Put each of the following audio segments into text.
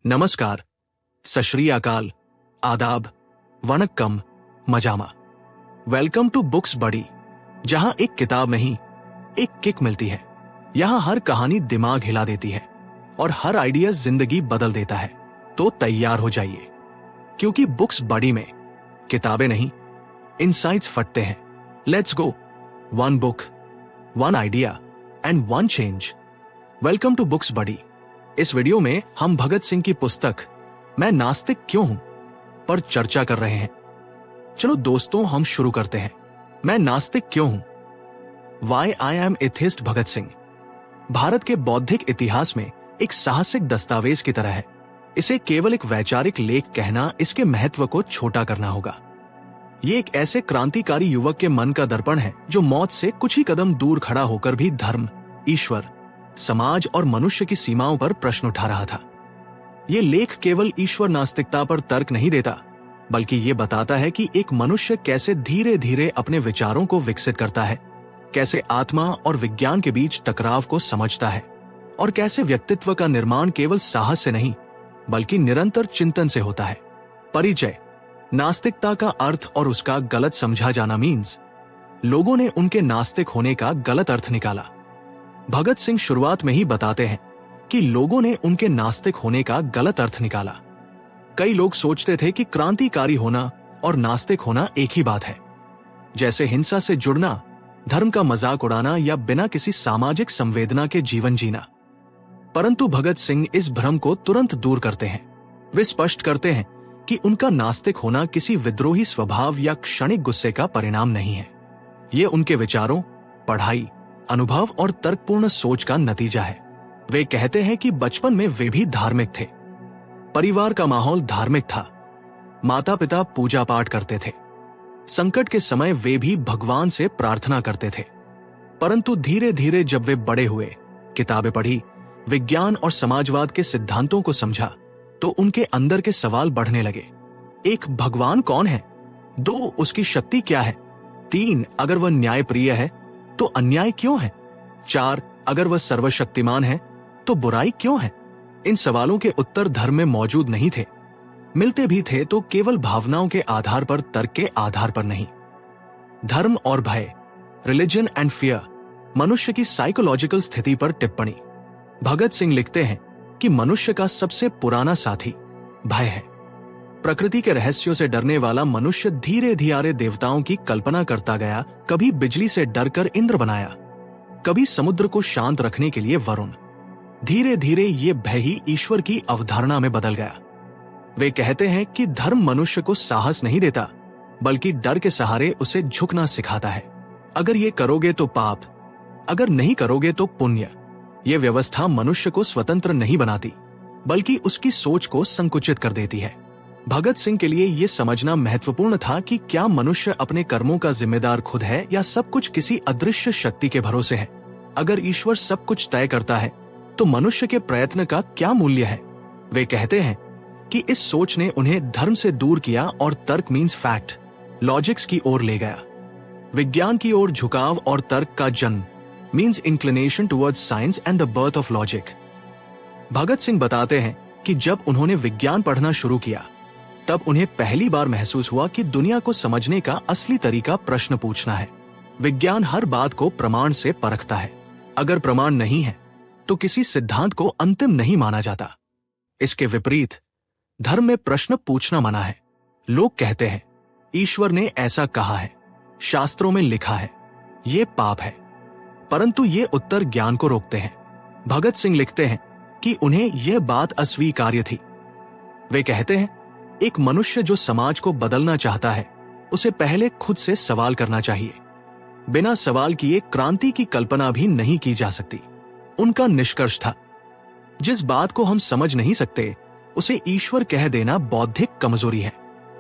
नमस्कार, सत श्री अकाल, आदाब, वणक्कम, मजामा। वेलकम टू बुक्स बडी, जहां एक किताब नहीं, एक किक मिलती है। यहां हर कहानी दिमाग हिला देती है और हर आइडिया जिंदगी बदल देता है। तो तैयार हो जाइए, क्योंकि बुक्स बडी में किताबें नहीं, इनसाइट्स फटते हैं। Let's go, one book, one idea and one change. Welcome to books buddy. इस वीडियो में हम भगत सिंह की पुस्तक मैं नास्तिक क्यों हूं पर चर्चा कर रहे हैं। चलो दोस्तों, हम शुरू करते हैं। मैं नास्तिक क्यों हूं? Y I am atheist Bhagat Singh Bharat के बौद्धिक इतिहास में एक साहसिक दस्तावेज की तरह है। इसे केवल एक वैचारिक लेख कहना इसके महत्व को छोटा करना होगा। ये एक ऐसे क्रांतिकारी युवक के मन का दर्पण है जो मौत से कुछ ही कदम दूर खड़ा होकर भी धर्म, ईश्वर, समाज और मनुष्य की सीमाओं पर प्रश्न उठा रहा था। ये लेख केवल ईश्वर नास्तिकता पर तर्क नहीं देता, बल्कि ये बताता है कि एक मनुष्य कैसे धीरे धीरे अपने विचारों को विकसित करता है, कैसे आत्मा और विज्ञान के बीच टकराव को समझता है और कैसे व्यक्तित्व का निर्माण केवल साहस से नहीं बल्कि निरंतर चिंतन से होता है। परिचय। नास्तिकता का अर्थ और उसका गलत समझा जाना मीन्स लोगों ने उनके नास्तिक होने का गलत अर्थ निकाला। भगत सिंह शुरुआत में ही बताते हैं कि लोगों ने उनके नास्तिक होने का गलत अर्थ निकाला। कई लोग सोचते थे कि क्रांतिकारी होना और नास्तिक होना एक ही बात है, जैसे हिंसा से जुड़ना, धर्म का मजाक उड़ाना या बिना किसी सामाजिक संवेदना के जीवन जीना। परंतु भगत सिंह इस भ्रम को तुरंत दूर करते हैं। वे स्पष्ट करते हैं कि उनका नास्तिक होना किसी विद्रोही स्वभाव या क्षणिक गुस्से का परिणाम नहीं है। ये उनके विचारों, पढ़ाई, अनुभव और तर्कपूर्ण सोच का नतीजा है। वे कहते हैं कि बचपन में वे भी धार्मिक थे। परिवार का माहौल धार्मिक था। माता पिता पूजा पाठ करते थे। संकट के समय वे भी भगवान से प्रार्थना करते थे। परंतु धीरे धीरे जब वे बड़े हुए, किताबें पढ़ी, विज्ञान और समाजवाद के सिद्धांतों को समझा, तो उनके अंदर के सवाल बढ़ने लगे। 1, भगवान कौन है? 2, उसकी शक्ति क्या है? 3, अगर वह न्यायप्रिय है तो अन्याय क्यों है? 4, अगर वह सर्वशक्तिमान है तो बुराई क्यों है? इन सवालों के उत्तर धर्म में मौजूद नहीं थे। मिलते भी थे तो केवल भावनाओं के आधार पर, तर्क के आधार पर नहीं। धर्म और भय, रिलीजन एंड फियर, मनुष्य की साइकोलॉजिकल स्थिति पर टिप्पणी। भगत सिंह लिखते हैं कि मनुष्य का सबसे पुराना साथी भय है। प्रकृति के रहस्यों से डरने वाला मनुष्य धीरे धीरे देवताओं की कल्पना करता गया। कभी बिजली से डरकर इंद्र बनाया, कभी समुद्र को शांत रखने के लिए वरुण। धीरे धीरे ये भय ही ईश्वर की अवधारणा में बदल गया। वे कहते हैं कि धर्म मनुष्य को साहस नहीं देता, बल्कि डर के सहारे उसे झुकना सिखाता है। अगर ये करोगे तो पाप, अगर नहीं करोगे तो पुण्य। ये व्यवस्था मनुष्य को स्वतंत्र नहीं बनाती, बल्कि उसकी सोच को संकुचित कर देती है। भगत सिंह के लिए यह समझना महत्वपूर्ण था कि क्या मनुष्य अपने कर्मों का जिम्मेदार खुद है या सब कुछ किसी अदृश्य शक्ति के भरोसे है। अगर ईश्वर सब कुछ तय करता है तो मनुष्य के प्रयत्न का क्या मूल्य है। वे कहते हैं कि इस सोच ने उन्हें धर्म से दूर किया और तर्क मीन्स फैक्ट, लॉजिक्स की ओर ले गया। विज्ञान की ओर झुकाव और तर्क का जन्म means inclination towards science and the birth of logic. Bhagat Singh बताते हैं कि जब उन्होंने विज्ञान पढ़ना शुरू किया, तब उन्हें पहली बार महसूस हुआ कि दुनिया को समझने का असली तरीका प्रश्न पूछना है। विज्ञान हर बात को प्रमाण से परखता है। अगर प्रमाण नहीं है तो किसी सिद्धांत को अंतिम नहीं माना जाता। इसके विपरीत धर्म में प्रश्न पूछना मना है। लोग कहते हैं ईश्वर ने ऐसा कहा है, शास्त्रों में लिखा है, ये पाप है। परंतु ये उत्तर ज्ञान को रोकते हैं। भगत सिंह लिखते हैं कि उन्हें यह बात अस्वीकार्य थी। वे कहते हैं एक मनुष्य जो समाज को बदलना चाहता है, उसे पहले खुद से सवाल करना चाहिए। बिना सवाल किए क्रांति की कल्पना भी नहीं की जा सकती। उनका निष्कर्ष था, जिस बात को हम समझ नहीं सकते उसे ईश्वर कह देना बौद्धिक कमजोरी है।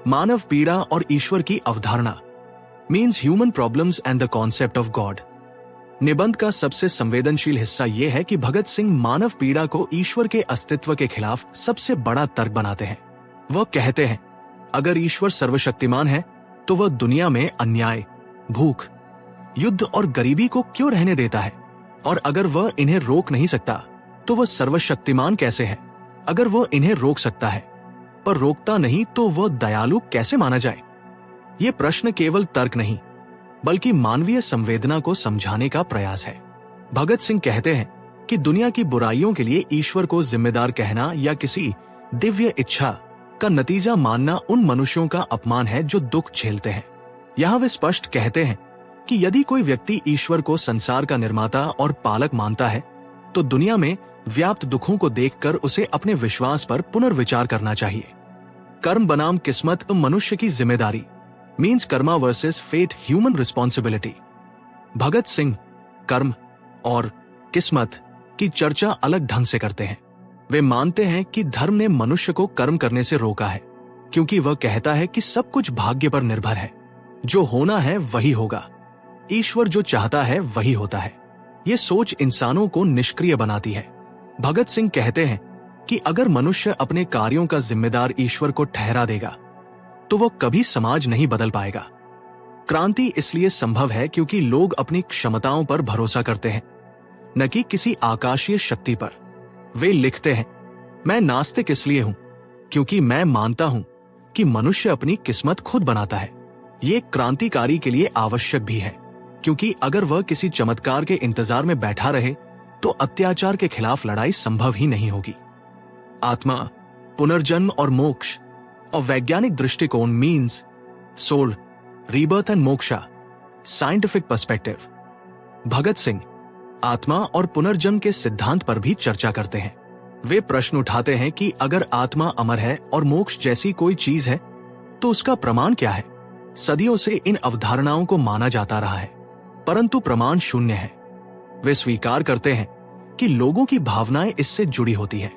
मानव पीड़ा और ईश्वर की अवधारणा means human problems and the concept of God. निबंध का सबसे संवेदनशील हिस्सा यह है कि भगत सिंह मानव पीड़ा को ईश्वर के अस्तित्व के खिलाफ सबसे बड़ा तर्क बनाते हैं। वह कहते हैं अगर ईश्वर सर्वशक्तिमान है तो वह दुनिया में अन्याय, भूख, युद्ध और गरीबी को क्यों रहने देता है? और अगर वह इन्हें रोक नहीं सकता तो वह सर्वशक्तिमान कैसे है? अगर वह इन्हें रोक सकता है पर रोकता नहीं तो वह दयालु कैसे माना जाए? ये प्रश्न केवल तर्क नहीं बल्कि मानवीय संवेदना को समझाने का प्रयास है। भगत सिंह कहते हैं कि दुनिया की बुराइयों के लिए ईश्वर को जिम्मेदार कहना या किसी दिव्य इच्छा का नतीजा मानना उन मनुष्यों का अपमान है जो दुख झेलते हैं। यहाँ वे स्पष्ट कहते हैं कि यदि कोई व्यक्ति ईश्वर को संसार का निर्माता और पालक मानता है तो दुनिया में व्याप्त दुखों को देखकर उसे अपने विश्वास पर पुनर्विचार करना चाहिए। कर्म बनाम किस्मत मनुष्य की जिम्मेदारी means karma versus fate human responsibility. Bhagat Singh कर्म और किस्मत की चर्चा अलग ढंग से करते हैं। वे मानते हैं कि धर्म ने मनुष्य को कर्म करने से रोका है क्योंकि वह कहता है कि सब कुछ भाग्य पर निर्भर है, जो होना है वही होगा, ईश्वर जो चाहता है वही होता है। ये सोच इंसानों को निष्क्रिय बनाती है। भगत सिंह कहते हैं कि अगर मनुष्य अपने कार्यों का जिम्मेदार ईश्वर को ठहरा देगा तो वह कभी समाज नहीं बदल पाएगा। क्रांति इसलिए संभव है क्योंकि लोग अपनी क्षमताओं पर भरोसा करते हैं, न कि किसी आकाशीय शक्ति पर। वे लिखते हैं, मैं नास्तिक इसलिए हूं क्योंकि मैं मानता हूं कि मनुष्य अपनी किस्मत खुद बनाता है। ये क्रांतिकारी के लिए आवश्यक भी है क्योंकि अगर वह किसी चमत्कार के इंतजार में बैठा रहे तो अत्याचार के खिलाफ लड़ाई संभव ही नहीं होगी। आत्मा, पुनर्जन्म और मोक्ष और वैज्ञानिक दृष्टिकोण means soul, rebirth and moksha, scientific perspective. Bhagat Singh आत्मा और पुनर्जन्म के सिद्धांत पर भी चर्चा करते हैं। वे प्रश्न उठाते हैं कि अगर आत्मा अमर है और मोक्ष जैसी कोई चीज है तो उसका प्रमाण क्या है? सदियों से इन अवधारणाओं को माना जाता रहा है परंतु प्रमाण शून्य है। वे स्वीकार करते हैं कि लोगों की भावनाएं इससे जुड़ी होती हैं,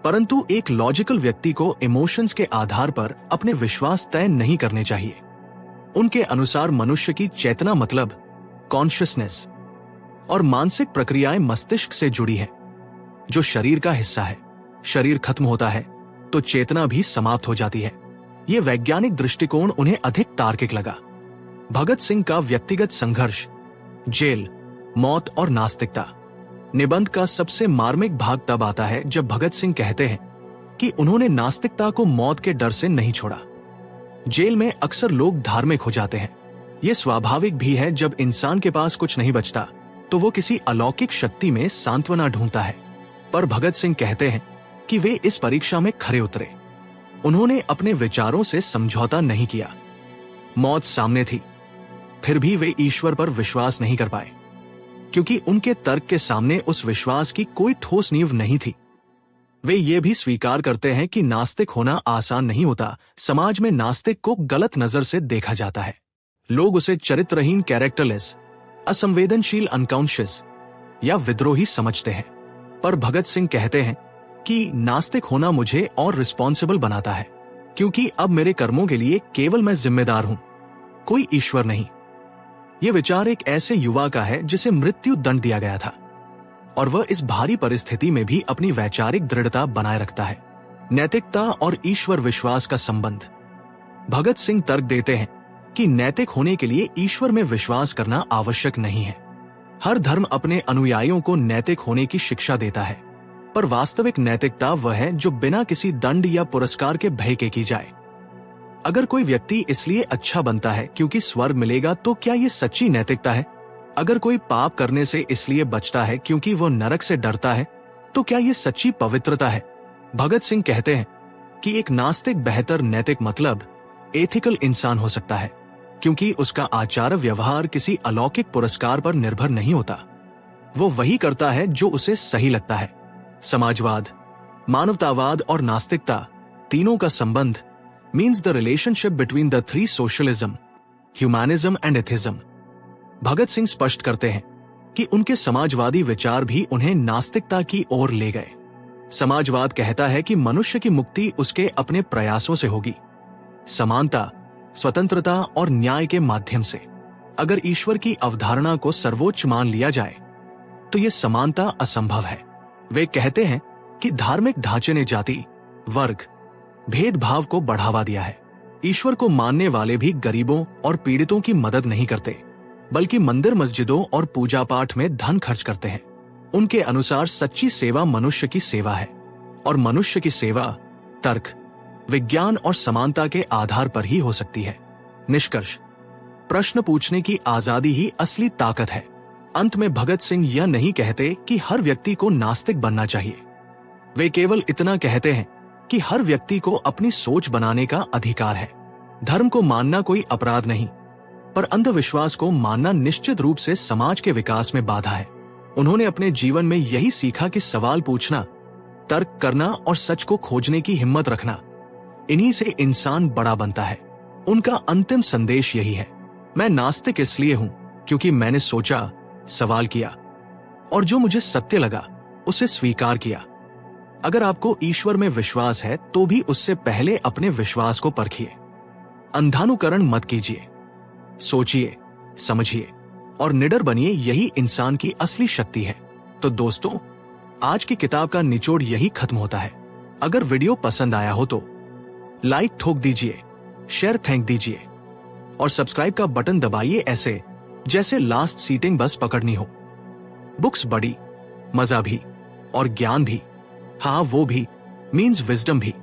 परंतु एक लॉजिकल व्यक्ति को इमोशंस के आधार पर अपने विश्वास तय नहीं करने चाहिए। उनके अनुसार मनुष्य की चेतना मतलब कॉन्शियसनेस और मानसिक प्रक्रियाएं मस्तिष्क से जुड़ी है जो शरीर का हिस्सा है। शरीर खत्म होता है तो चेतना भी समाप्त हो जाती है। ये वैज्ञानिक दृष्टिकोण उन्हें अधिक तार्किक लगा। भगत सिंह का व्यक्तिगत संघर्ष, जेल, मौत और नास्तिकता। निबंध का सबसे मार्मिक भाग तब आता है जब भगत सिंह कहते हैं कि उन्होंने नास्तिकता को मौत के डर से नहीं छोड़ा। जेल में अक्सर लोग धार्मिक हो जाते हैं। यह स्वाभाविक भी है, जब इंसान के पास कुछ नहीं बचता तो वो किसी अलौकिक शक्ति में सांत्वना ढूंढता है। पर भगत सिंह कहते हैं कि वे इस परीक्षा में खरे उतरे। उन्होंने अपने विचारों से समझौता नहीं किया। मौत सामने थी, फिर भी वे ईश्वर पर विश्वास नहीं कर पाए क्योंकि उनके तर्क के सामने उस विश्वास की कोई ठोस नींव नहीं थी। वे ये भी स्वीकार करते हैं कि नास्तिक होना आसान नहीं होता। समाज में नास्तिक को गलत नजर से देखा जाता है। लोग उसे चरित्रहीन, कैरेक्टरलेस, असंवेदनशील, अनकॉन्शियस या विद्रोही समझते हैं। पर भगत सिंह कहते हैं कि नास्तिक होना मुझे और रिस्पॉन्सिबल बनाता है क्योंकि अब मेरे कर्मों के लिए केवल मैं जिम्मेदार हूं, कोई ईश्वर नहीं। यह विचार एक ऐसे युवा का है जिसे मृत्यु दंड दिया गया था और वह इस भारी परिस्थिति में भी अपनी वैचारिक दृढ़ता बनाए रखता है। नैतिकता और ईश्वर विश्वास का संबंध। भगत सिंह तर्क देते हैं कि नैतिक होने के लिए ईश्वर में विश्वास करना आवश्यक नहीं है। हर धर्म अपने अनुयायियों को नैतिक होने की शिक्षा देता है, पर वास्तविक नैतिकता वह है जो बिना किसी दंड या पुरस्कार के भय के की जाए। अगर कोई व्यक्ति इसलिए अच्छा बनता है क्योंकि स्वर्ग मिलेगा तो क्या ये सच्ची नैतिकता है? अगर कोई पाप करने से इसलिए बचता है क्योंकि वो नरक से डरता है तो क्या ये सच्ची पवित्रता है? भगत सिंह कहते हैं कि एक नास्तिक बेहतर नैतिक मतलब एथिकल इंसान हो सकता है क्योंकि उसका आचार व्यवहार किसी अलौकिक पुरस्कार पर निर्भर नहीं होता। वो वही करता है जो उसे सही लगता है। समाजवाद, मानवतावाद और नास्तिकता तीनों का संबंध means the relationship between the three socialism, humanism and atheism. Bhagat Singh स्पष्ट करते हैं कि उनके समाजवादी विचार भी उन्हें नास्तिकता की ओर ले गए। समाजवाद कहता है कि मनुष्य की मुक्ति उसके अपने प्रयासों से होगी, समानता, स्वतंत्रता और न्याय के माध्यम से। अगर ईश्वर की अवधारणा को सर्वोच्च मान लिया जाए तो यह समानता असंभव है। वे कहते हैं कि धार्मिक ढांचे ने जाति, वर्ग, भेदभाव को बढ़ावा दिया है। ईश्वर को मानने वाले भी गरीबों और पीड़ितों की मदद नहीं करते, बल्कि मंदिर, मस्जिदों और पूजा पाठ में धन खर्च करते हैं। उनके अनुसार सच्ची सेवा मनुष्य की सेवा है और मनुष्य की सेवा तर्क, विज्ञान और समानता के आधार पर ही हो सकती है। निष्कर्ष, प्रश्न पूछने की आजादी ही असली ताकत है। अंत में भगत सिंह यह नहीं कहते कि हर व्यक्ति को नास्तिक बनना चाहिए। वे केवल इतना कहते हैं कि हर व्यक्ति को अपनी सोच बनाने का अधिकार है। धर्म को मानना कोई अपराध नहीं, पर अंधविश्वास को मानना निश्चित रूप से समाज के विकास में बाधा है। उन्होंने अपने जीवन में यही सीखा कि सवाल पूछना, तर्क करना और सच को खोजने की हिम्मत रखना, इन्हीं से इंसान बड़ा बनता है। उनका अंतिम संदेश यही है, मैं नास्तिक इसलिए हूं क्योंकि मैंने सोचा, सवाल किया और जो मुझे सत्य लगा उसे स्वीकार किया। अगर आपको ईश्वर में विश्वास है तो भी उससे पहले अपने विश्वास को परखिए। अंधानुकरण मत कीजिए, सोचिए, समझिए और निडर बनिए, यही इंसान की असली शक्ति है। तो दोस्तों, आज की किताब का निचोड़ यही खत्म होता है। अगर वीडियो पसंद आया हो तो लाइक ठोक दीजिए, शेयर फेंक दीजिए और सब्सक्राइब का बटन दबाइए, ऐसे जैसे लास्ट सीटिंग बस पकड़नी हो। बुक्स बड़ी, मजा भी और ज्ञान भी, हाँ वो भी मीन्स विजडम भी।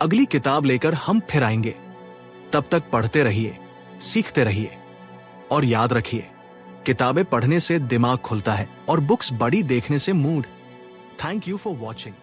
अगली किताब लेकर हम फिर आएंगे। तब तक पढ़ते रहिए, सीखते रहिए और याद रखिए, किताबें पढ़ने से दिमाग खुलता है और बुक्स बड़ी देखने से mood. Thank you for watching.